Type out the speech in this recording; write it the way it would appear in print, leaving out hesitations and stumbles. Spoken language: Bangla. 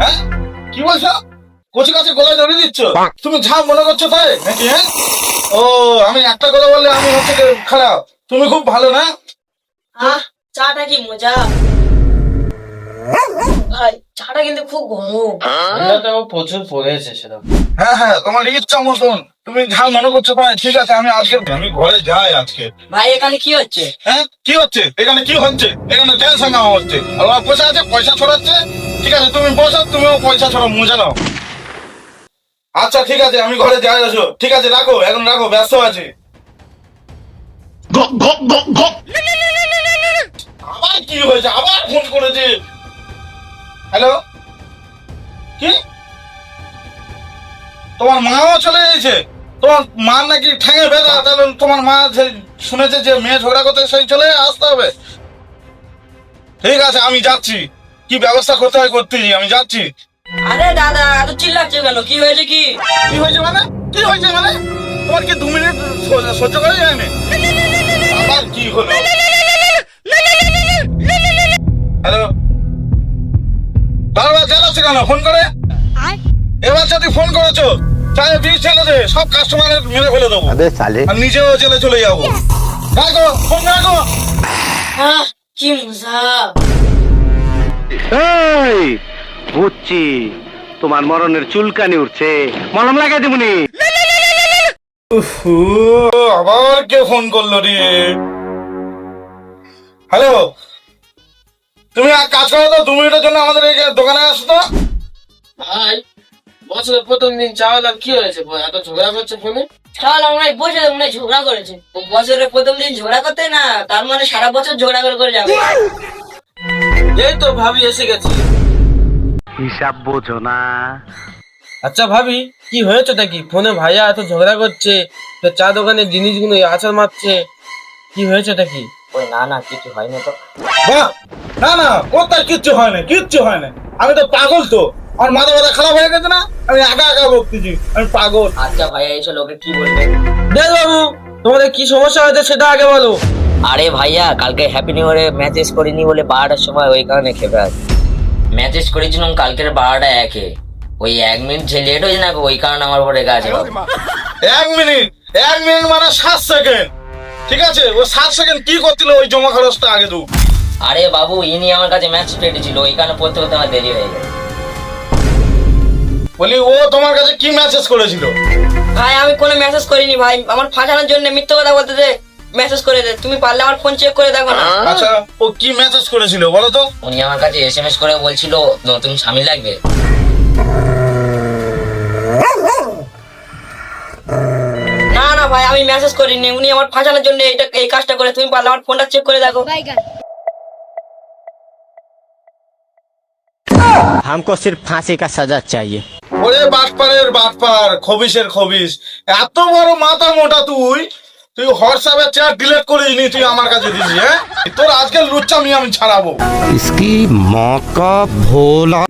হ্যাঁ কি বলছো? কচি কাছে গলায় ধরে দিচ্ছ? তুমি যা মনে করছো তাই নাকি? হ্যাঁ ও আমি একটা কথা বললে আমি হচ্ছে খারাপ, তুমি খুব ভালো না? চাটা কি মজা ভাই, চাটা কিন্তু খুব গরম। প্রচুর পড়েছে সেটা। হ্যাঁ হ্যাঁ তোমার ইচ্ছা মতন, তুমি যা মনে করছো তাই ঠিক আছে। আমি ঘরে যাই আজকে। ভাই এখানে কি হচ্ছে? হ্যাঁ কি হচ্ছে এখানে? কি হচ্ছে এখানে? টেনশন নেওয়া হচ্ছে, আর ওরা বসে আছে পয়সা ছড়াচ্ছে। ঠিক আছে তুমি বসো, তুমিও পয়সা ছড়া মজা নাও। আচ্ছা ঠিক আছে আমি ঘরে যাই। আসো ঠিক আছে, রাখো এখন, রাখো, ব্যস্ত আছি। আবার কি হয়েছে? আবার ফোন করেছে। হ্যালো, কি তোমার মাও চলে গেছে? তোমার মা নাকি ঠ্যাঙে বেদা? তাহলে তোমার মা শুনেছে যে মেয়ে ঝগড়া করতে, সেই চলে আসতে হবে। ঠিক আছে আমি যাচ্ছি, কি ব্যবস্থা করতে হয় করতেছি, আমি যাচ্ছি। আরে দাদা এত চিল্লাচ্ছে কেন? কি হয়েছে? কি কি হয়েছে মানে? কি হয়েছে মানে? তোমার কি 2 মিনিট সহ্য করা যায় না? আবার কি হলো? হ্যালো, বারবার চালাচ্ছে কেন ফোন করে? এবার যদি ফোন করেছো চাই বিল ছেলে দে, সব কাস্টমারের মেরে ফেলে দেবো, আর নিজেও জেলে চলে যাবো। রাখো ফোন, রাখো। কি মজা। এই বুঝছি, তোমার মরণের চুলকানি উঠছে, মলম লাগাই দেবনি। আবার কে ফোন করলো রে? হ্যালো, তুমি এক কাজ করো তো, 2 মিনিটের জন্য আমাদের এই দোকানে আসো তো। ভাই বছরের প্রথম দিন চাওয়ালাম, কি হয়েছে? এত ঝগড়া করছে ফোনে? তাহলে আমরা বসে মনে হয় ঝগড়া করেছে। বছরের প্রথম দিন ঝগড়া করতে না, তার মানে সারা বছর ঝগড়া করে যাবে। এই তো ভাবি এসে গেছে। হিসাব বোঝো না। আচ্ছা ভাবি, কি হয়েছেটা কি? ফোনে ভাইয়া এত ঝগড়া করছে, তো চা দোকানের জিনিসগুলো আছাড় মারছে, কি হয়েছেটা কি? ওই না না কিছু হয়নি তো। বাহ, না না কোথায় কিচ্ছু হয় না, কিচ্ছু হয় না। আমি তো পাগল, তো আমার মাথা ব্যথা খারাপ হয়ে গেছে না? আমি একা একা বকতেছি, আমি পাগল। আচ্ছা ভাইয়া এইসব লোকে কি বলবে? দেখ বাবু, তোমাদের কি সমস্যা হয়েছে সেটা আগে বলো। আরে ভাইয়া কালকে হ্যাপি নিউ ইয়ারে মেসেজ করিনি বলে 12টার সময় ওই কারণে খেপে আছে। মেসেজ করেছিলাম কালকের 12টা 1-এ, ওই 1 মিনিট যে লেট হয়েছে না, ওই কারণে আমার উপরে রেগে আছে। 1 মিনিট, 1 মিনিট মানে 7 সেকেন্ড। ঠিক আছে, ও 7 সেকেন্ড কি করছিল? ওই জমা খরচটা আগে দু। আরে বাবু ইনি আমার কাছে ম্যাচ পেটেছিল, ওই কারণে পড়তে পড়তে আমার দেরি হয়ে গেছে। বলি ও তোমার কাছে কি মেসেজ করেছিল? ভাই আমি কোনো মেসেজ করিনি ভাই, আমার ফাঁসানোর জন্য মিথ্যে কথা বলতে দে, মেসেজ করে দে। তুমি পারলে আমার ফোন চেক করে দেখো না। আচ্ছা ও কি মেসেজ করেছিল বলো তো? উনি আমার কাছে এসএমএস করে বলছিল নতুন স্বামী লাগবে। না না ভাই আমি মেসেজ করিনি, উনি আমার ফাঁসানোর জন্য এই কাজটা করে। তুমি পারলে আমার ফোনটা চেক করে দেখো। हमको सिर्फ फांसी का सजा चाहिए। ওরে বাটপারের বাটপার, খবিসের খবিস, এত বড় মাথা মোটা তুই! তুই হোয়াটসঅ্যাপে চ্যাট ডিলিট করিস নি, তুই আমার কাছে দিস? হ্যাঁ তোর আজকে লুচ্চামি আমি ছাড়াবো। इसकी माँ का भोला।